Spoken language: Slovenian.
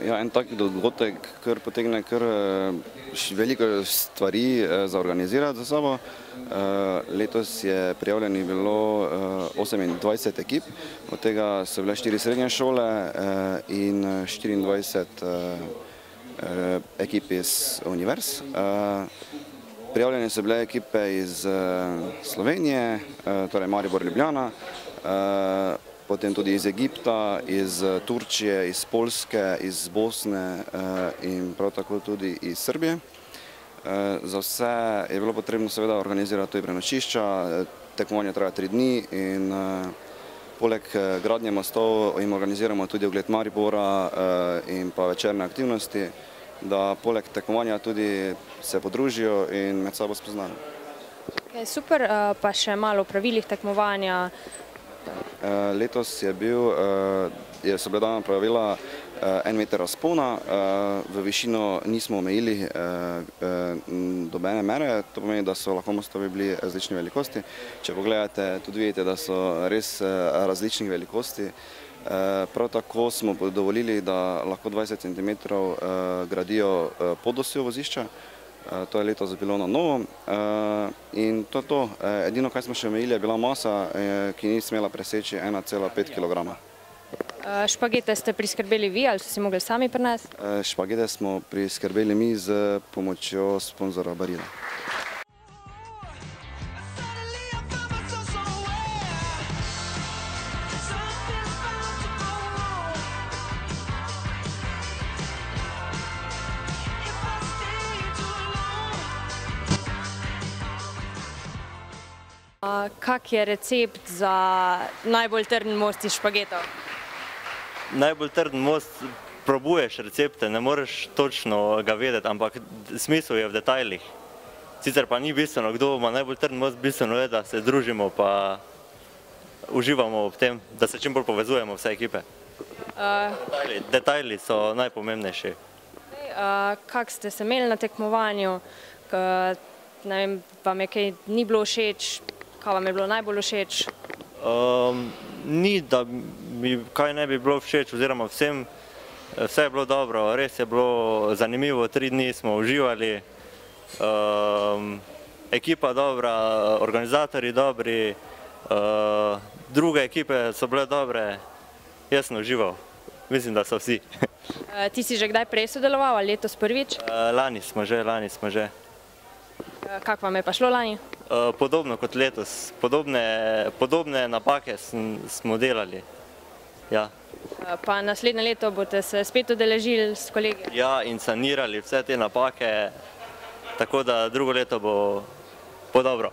Ja, en tak dogodek kar potegne kar veliko stvari za organizirati za sabo. Letos je prijavljenih bilo 28 ekip, od tega so bile 4 srednje šole in 24 ekip iz univerz. Prijavljene so bile ekipe iz Slovenije, torej Maribor, Ljubljana, potem tudi iz Egipta, iz Turčije, iz Poljske, iz Bosne in prav tako tudi iz Srbije. Za vse je bilo potrebno seveda organizirati tudi prenočišča, tekmovanje traja 3 dni in poleg gradnje mostov jim organiziramo tudi ogled Maribora in pa večerne aktivnosti, da poleg tekmovanja tudi se podružijo in med sabo spoznajo. Super, pa še malo o pravilih tekmovanja. Letos so bila dana pravila 1 meter razpona, v višino nismo omejili dobene mere, to pomeni, da so lahko mostovi bili različne velikosti. Če pogledate, tudi vidite, da so res različnih velikosti. Prav tako smo dovolili, da lahko 20 cm gradijo podosjo vozišča. To je letos bilo na novo in to je to. Edino, kaj smo še omejili, je bila masa, ki ni smela preseči 1,5 kg. Špagete ste priskrbeli vi ali ste si mogli sami prinesti? Špagete smo priskrbeli mi z pomočjo sponzora Barilla. Kak je recept za najbolj trden most iz špagetov? Najbolj trden most, probuješ recepte, ne moreš točno ga vedeti, ampak smisel je v detajlih. Sicer pa ni bistveno, kdo ima najbolj trden most, bistveno je, da se družimo pa uživamo ob tem, da se čim bolj povezujemo vse ekipe. Detajli so najpomembnejši. Kak ste se imeli na tekmovanju, vam je kaj ni bilo všeč? Kaj vam je bilo najbolj všeč? Ni, da mi kaj ne bi bilo všeč, oziroma vse je bilo dobro, res je bilo zanimivo, 3 dni smo uživali, ekipa dobra, organizatorji dobri, druge ekipe so bile dobre, jaz sem užival, mislim, da so vsi. Ti si že kdaj prej sodeloval ali letos prvič? Lani smo že. Kako vam je pa šlo lani? Podobno kot letos, podobne napake smo delali. Pa naslednje leto boste se spet udeležili s kolegi? Ja, in sanirali vse te napake, tako da drugo leto bo dobro.